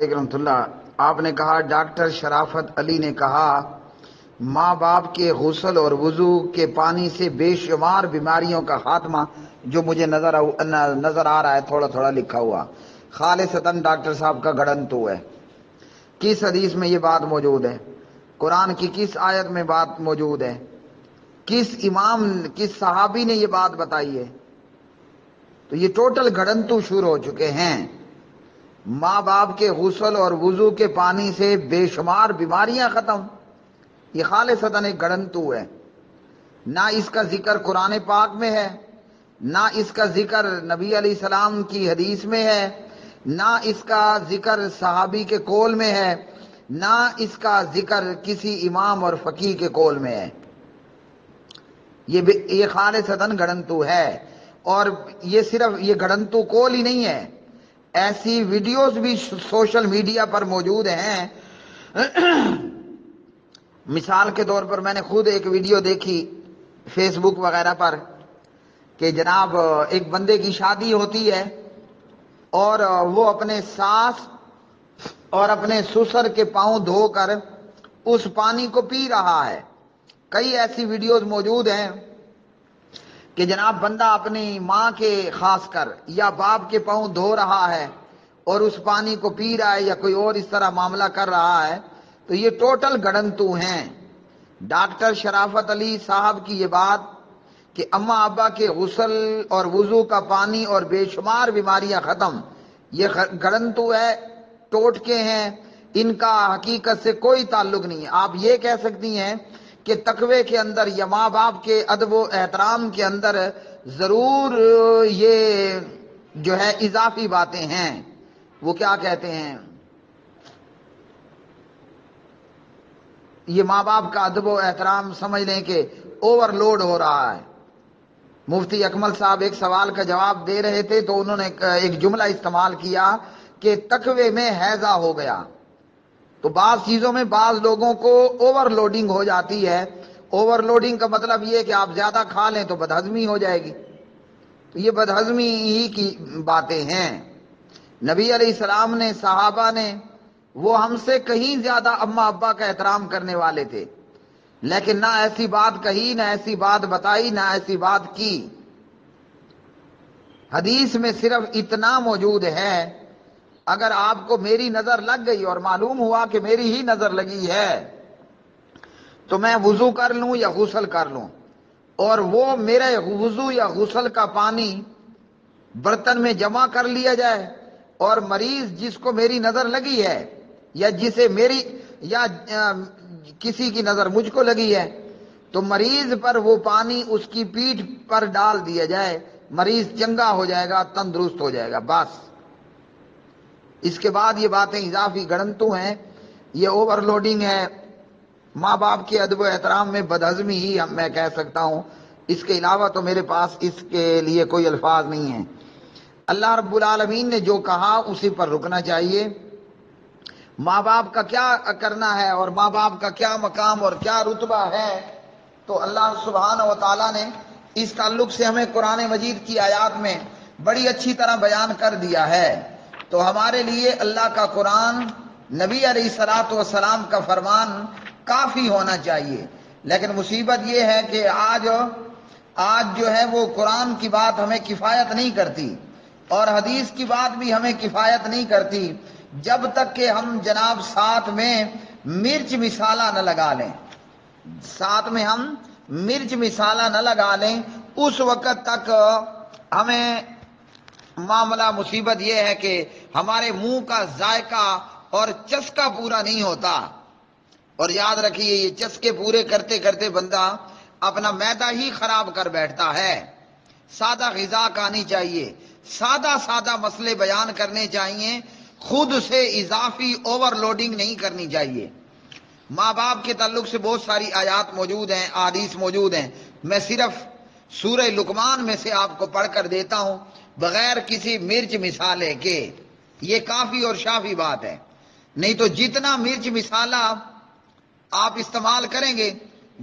رحمۃ اللہ، آپ نے کہا ڈاکٹر شرافت علی نے کہا ماں باپ کے غسل اور وضو کے پانی سے بے شمار بیماریوں کا خاتمہ، جو مجھے نظر آ رہا ہے تھوڑا تھوڑا لکھا ہوا، خالصتاً ڈاکٹر صاحب کا گھڑنتو ہے۔ کس حدیث میں یہ بات موجود ہے؟ قرآن کی کس آیت میں بات موجود ہے؟ کس امام کس صحابی نے یہ بات بتائی ہے؟ تو یہ ٹوٹل گھڑنتو شروع ہو چکے ہیں۔ ماں باپ کے غسل اور وضو کے پانی سے بے شمار بیماریاں ختم، یہ خالصتاً ایک گھڑنتو ہے۔ نہ اس کا ذکر قرآن پاک میں ہے، نہ اس کا ذکر نبی علیہ السلام کی حدیث میں ہے، نہ اس کا ذکر صحابی کے قول میں ہے، نہ اس کا ذکر کسی امام اور فقیہ کے قول میں ہے۔ یہ خالصتاً گھڑنتو ہے، اور یہ صرف یہ گھڑنتو قول ہی نہیں ہے، ایسی ویڈیوز بھی سوشل میڈیا پر موجود ہیں۔ مثال کے طور پر میں نے خود ایک ویڈیو دیکھی فیس بک وغیرہ پر کہ جناب ایک بندے کی شادی ہوتی ہے اور وہ اپنے ساس اور اپنے سسر کے پاؤں دھو کر اس پانی کو پی رہا ہے۔ کئی ایسی ویڈیوز موجود ہیں کہ جناب بندہ اپنی ماں کے خاص کر یا باپ کے پاؤں دھو رہا ہے اور اس پانی کو پی رہا ہے، یا کوئی اور اس طرح معاملہ کر رہا ہے، تو یہ ٹوٹل گھڑنتو ہیں۔ ڈاکٹر شرافت علی صاحب کی یہ بات کہ اماں ابا کے غسل اور وضو کا پانی اور بے شمار بیماریاں ختم، یہ گھڑنتو ہے، ٹوٹکے ہیں، ان کا حقیقت سے کوئی تعلق نہیں ہے۔ آپ یہ کہہ سکتی ہیں کہ تقوی کے اندر یا ماں باپ کے ادب و احترام کے اندر ضرور یہ جو ہے اضافی باتیں ہیں۔ وہ کیا کہتے ہیں، یہ ماں باپ کا ادب و احترام سمجھ لیں کہ اوور لوڈ ہو رہا ہے۔ مفتی اکمل صاحب ایک سوال کا جواب دے رہے تھے تو انہوں نے ایک جملہ استعمال کیا کہ تقوی میں ہیضہ ہو گیا۔ تو بعض چیزوں میں بعض لوگوں کو اوور لوڈنگ ہو جاتی ہے۔ اوور لوڈنگ کا مطلب یہ کہ آپ زیادہ کھا لیں تو بدہضمی ہو جائے گی، تو یہ بدہضمی ہی کی باتیں ہیں۔ نبی علیہ السلام نے، صحابہ نے، وہ ہم سے کہیں زیادہ اماں ابا کا احترام کرنے والے تھے، لیکن نہ ایسی بات کہی، نہ ایسی بات بتائی، نہ ایسی بات کی۔ حدیث میں صرف اتنا موجود ہے، اگر آپ کو میری نظر لگ گئی اور معلوم ہوا کہ میری ہی نظر لگی ہے تو میں وضو کر لوں یا غسل کر لوں، اور وہ میرے وضو یا غسل کا پانی برتن میں جمع کر لیا جائے، اور مریض جس کو میری نظر لگی ہے یا جسے میری یا کسی کی نظر مجھ کو لگی ہے، تو مریض پر وہ پانی اس کی پیٹھ پر ڈال دیا جائے، مریض چنگا ہو جائے گا، تندرست ہو جائے گا، بس۔ اس کے بعد یہ باتیں اضافی گھڑنتو ہیں، یہ اوور لوڈنگ ہے۔ ماں باپ کے ادب و احترام میں بدہضمی ہی میں کہہ سکتا ہوں، اس کے علاوہ تو میرے پاس اس کے لیے کوئی الفاظ نہیں ہیں۔ اللہ رب العالمین نے جو کہا اسی پر رکنا چاہیے۔ ماں باپ کا کیا کرنا ہے اور ماں باپ کا کیا مقام اور کیا رتبہ ہے، تو اللہ سبحانہ و تعالیٰ نے اس تعلق سے ہمیں قرآن مجید کی آیات میں بڑی اچھی طرح بیان کر دیا ہے۔ تو ہمارے لیے اللہ کا قرآن، نبی علیہ الصلوۃ والسلام کا فرمان کافی ہونا چاہیے۔ لیکن مصیبت یہ ہے کہ آج جو ہے وہ قرآن کی بات ہمیں کفایت نہیں کرتی، اور حدیث کی بات بھی ہمیں کفایت نہیں کرتی، جب تک کہ ہم جناب ساتھ میں مرچ مسالہ نہ لگا لیں، ساتھ میں ہم مرچ مسالہ نہ لگا لیں، اس وقت تک ہمیں معاملہ مصیبت یہ ہے کہ ہمارے منہ کا ذائقہ اور چسکا پورا نہیں ہوتا۔ اور یاد رکھیے، یہ چسکے پورے کرتے کرتے بندہ اپنا معدہ ہی خراب کر بیٹھتا ہے۔ سادہ غذا کھانی چاہیے، سادہ سادہ مسئلے بیان کرنے چاہیے، خود سے اضافی اوور لوڈنگ نہیں کرنی چاہیے۔ ماں باپ کے تعلق سے بہت ساری آیات موجود ہیں، احادیث موجود ہیں، میں صرف سورہ لقمان میں سے آپ کو پڑھ کر دیتا ہوں بغیر کسی مرچ مسالے کے۔ یہ کافی اور شافی بات ہے، نہیں تو جتنا مرچ مسالہ آپ استعمال کریں گے،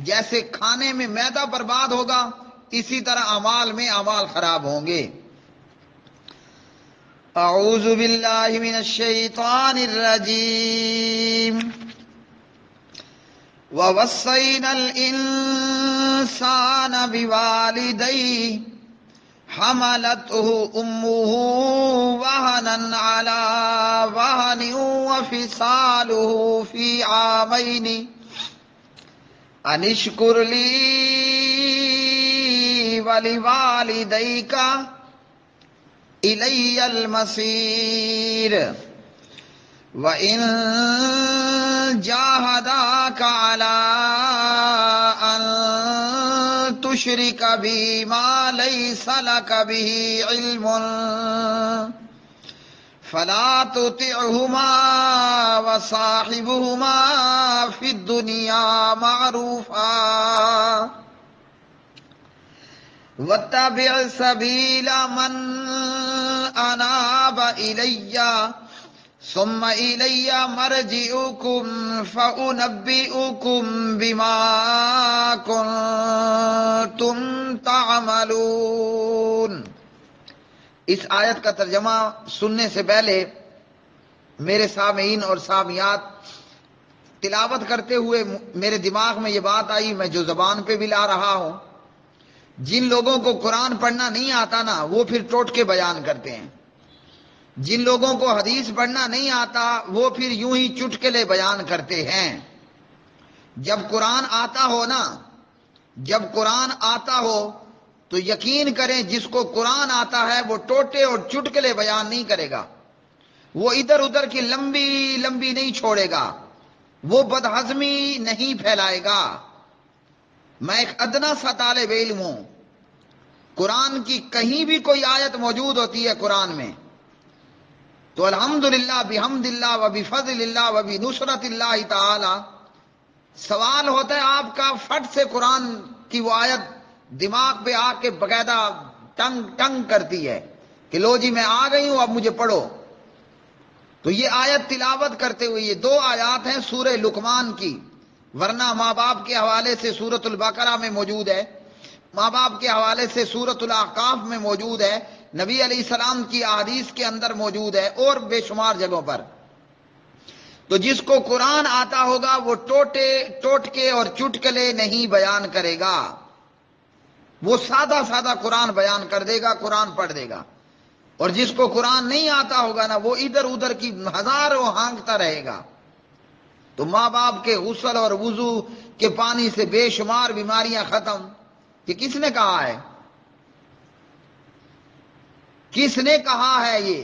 جیسے کھانے میں معدہ برباد ہوگا، اسی طرح اعمال میں اعمال خراب ہوں گے۔ اعوذ باللہ من الشیطان الرجیم وَوَصَّيْنَا الْإِنسَانَ بِوَالِدَيْهِ حَمَلَتْهُ أُمُّهُ وَهْنًا عَلَى وَهْنٍ وَفِصَالُهُ فِي عَامَيْنِ أَنِ اشْكُرْ لِي وَلِوَالِدَيْكَ إِلَيَّ الْمَصِيرُ وَإِن جَاهَدَاكَ عَلَىٰ أَن تُشْرِكَ بِي مَا لَيْسَ لَكَ بِهِ عِلْمٌ فَلَا تُطِعْهُمَا وَصَاحِبْهُمَا فِي الدُّنْيَا مَعْرُوفًا وَاتَّبِعْ سَبِيلَ مَنْ أَنَابَ إِلَيَّ ثم إِلَيَّ مَرْجِعُكُمْ فَأُنَبِّئُكُمْ بِمَا كُنتُمْ تَعْمَلُونَ۔ اس آیت کا ترجمہ سننے سے پہلے میرے سامعین اور سامعات تلاوت کرتے ہوئے میرے دماغ میں یہ بات آئی، میں جو زبان پہ بھی لا رہا ہوں، جن لوگوں کو قرآن پڑھنا نہیں آتا نا وہ پھر ٹوٹ کے بیان کرتے ہیں، جن لوگوں کو حدیث پڑھنا نہیں آتا وہ پھر یوں ہی چٹکلے بیان کرتے ہیں۔ جب قرآن آتا ہو نا، جب قرآن آتا ہو تو یقین کریں جس کو قرآن آتا ہے وہ ٹوٹے اور چٹکلے بیان نہیں کرے گا، وہ ادھر ادھر کی لمبی لمبی نہیں چھوڑے گا، وہ بدہضمی نہیں پھیلائے گا۔ میں ایک ادنا سا طالب علم ہوں، قرآن کی کہیں بھی کوئی آیت موجود ہوتی ہے قرآن میں تو الحمدللہ بحمد اللہ و بفضل اللہ و بنصرت اللہ تعالی سوال ہوتا ہے آپ کا، فٹ سے قرآن کی وہ آیت دماغ پہ آ کے باقاعدہ ٹنگ ٹنگ کرتی ہے کہ لو جی میں آ گئی ہوں اب مجھے پڑھو۔ تو یہ آیت تلاوت کرتے ہوئے یہ دو آیات ہیں سورہ لقمان کی، ورنہ ماں باپ کے حوالے سے سورۃ البقرہ میں موجود ہے، ماں باپ کے حوالے سے سورۃ الاحقاف میں موجود ہے، نبی علیہ السلام کی احادیث کے اندر موجود ہے اور بے شمار جگہوں پر۔ تو جس کو قرآن آتا ہوگا وہ ٹوٹکے اور چٹکلے نہیں بیان کرے گا، وہ سادہ سادہ قرآن بیان کر دے گا، قرآن پڑھ دے گا۔ اور جس کو قرآن نہیں آتا ہوگا نا وہ ادھر ادھر کی ہزاروں ہانکتا رہے گا۔ تو ماں باپ کے غسل اور وضو کے پانی سے بے شمار بیماریاں ختم۔ یہ کس نے کہا ہے؟ کس نے کہا ہے؟ یہ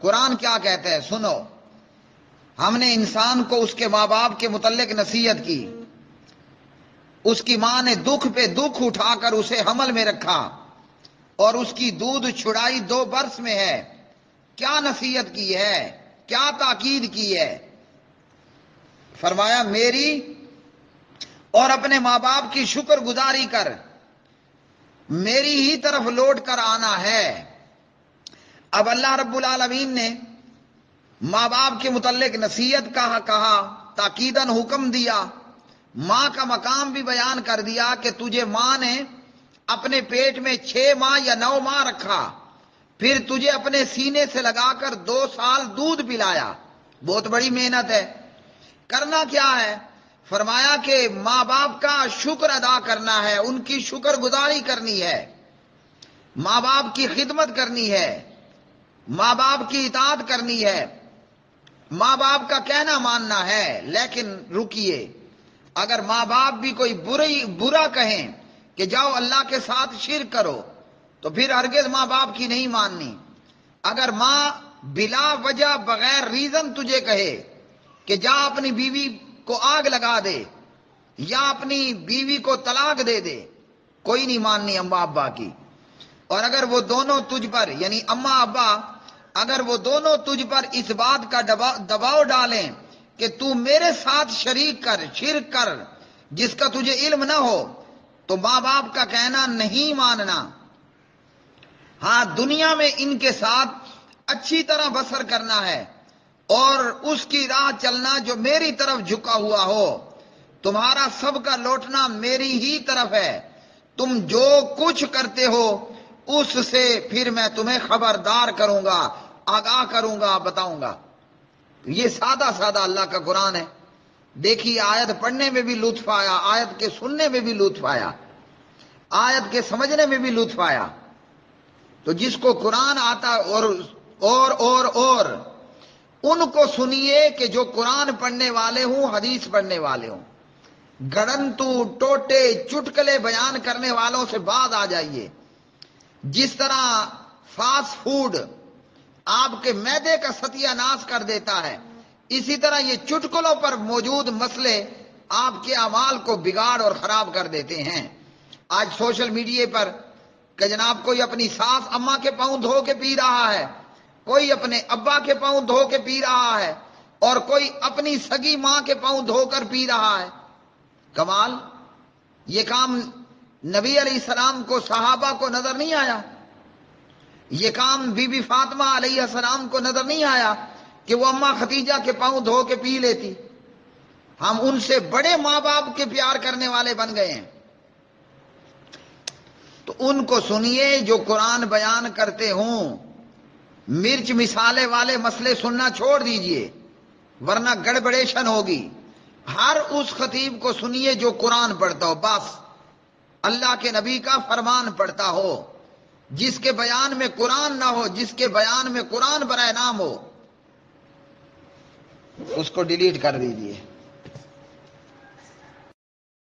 قرآن کیا کہتا ہے سنو۔ ہم نے انسان کو اس کے ماں باپ کے متعلق نصیحت کی، اس کی ماں نے دکھ پہ دکھ اٹھا کر اسے حمل میں رکھا اور اس کی دودھ چھڑائی 2 برس میں ہے۔ کیا نصیحت کی ہے، کیا تاکید کی ہے؟ فرمایا میری اور اپنے ماں باپ کی شکر گزاری کر، میری ہی طرف لوٹ کر آنا ہے۔ اب اللہ رب العالمین نے ماں باپ کے متعلق نصیحت کہا، تاکیداً حکم دیا، ماں کا مقام بھی بیان کر دیا کہ تجھے ماں نے اپنے پیٹ میں 6 ماہ یا 9 ماہ رکھا، پھر تجھے اپنے سینے سے لگا کر 2 سال دودھ پلایا، بہت بڑی محنت ہے۔ کرنا کیا ہے؟ فرمایا کہ ماں باپ کا شکر ادا کرنا ہے، ان کی شکر گزاری کرنی ہے، ماں باپ کی خدمت کرنی ہے، ماں باپ کی اطاعت کرنی ہے، ماں باپ کا کہنا ماننا ہے۔ لیکن رکیے، اگر ماں باپ بھی کوئی برا کہیں کہ جاؤ اللہ کے ساتھ شرک کرو تو پھر ہرگز ماں باپ کی نہیں ماننی۔ اگر ماں بلا وجہ بغیر ریزن تجھے کہے کہ جا اپنی بیوی کو آگ لگا دے یا اپنی بیوی کو طلاق دے دے، کوئی نہیں ماننی اماں ابا کی۔ اور اگر وہ دونوں تجھ پر یعنی اماں ابا اگر وہ دونوں تجھ پر اس بات کا دباؤ ڈالیں کہ تو میرے ساتھ شریک کر، شرک کر جس کا تجھے علم نہ ہو، تو ماں باپ کا کہنا نہیں ماننا۔ ہاں دنیا میں ان کے ساتھ اچھی طرح بسر کرنا ہے اور اس کی راہ چلنا جو میری طرف جھکا ہوا ہو۔ تمہارا سب کا لوٹنا میری ہی طرف ہے، تم جو کچھ کرتے ہو اس سے پھر میں تمہیں خبردار کروں گا، آگاہ کروں گا، بتاؤں گا۔ یہ سادہ سادہ اللہ کا قرآن ہے۔ دیکھیے آیت پڑھنے میں بھی لطف آیا، آیت کے سننے میں بھی لطف آیا، آیت کے سمجھنے میں بھی لطف آیا۔ تو جس کو قرآن آتا اور ان کو سنیے کہ جو قرآن پڑھنے والے ہوں، حدیث پڑھنے والے ہوں۔ گڑنتو ٹوٹے چٹکلے بیان کرنے والوں سے بعد آ جائیے۔ جس طرح فاسٹ فوڈ آپ کے معدے کا ستیہ ناش کر دیتا ہے، اسی طرح یہ چٹکلوں پر موجود مسئلے آپ کے اعمال کو بگاڑ اور خراب کر دیتے ہیں۔ آج سوشل میڈیا پر کہ جناب کوئی اپنی ساس اماں کے پاؤں دھو کے پی رہا ہے، کوئی اپنے ابا کے پاؤں دھو کے پی رہا ہے، اور کوئی اپنی سگی ماں کے پاؤں دھو کر پی رہا ہے۔ کمال! یہ کام نبی علیہ السلام کو، صحابہ کو نظر نہیں آیا؟ یہ کام بی بی فاطمہ علیہ السلام کو نظر نہیں آیا کہ وہ اماں ختیجہ کے پاؤں دھو کے پی لیتی؟ ہم ان سے بڑے ماں باپ کے پیار کرنے والے بن گئے ہیں۔ تو ان کو سنیے جو قرآن بیان کرتے ہوں۔ مرچ مسالے والے مسئلے سننا چھوڑ دیجئے، ورنہ گڑبڑیشن ہوگی۔ ہر اس خطیب کو سنیے جو قرآن پڑھتا ہو، بس اللہ کے نبی کا فرمان پڑھتا ہو۔ جس کے بیان میں قرآن نہ ہو، جس کے بیان میں قرآن برائے نام ہو، اس کو ڈیلیٹ کر دیجئے۔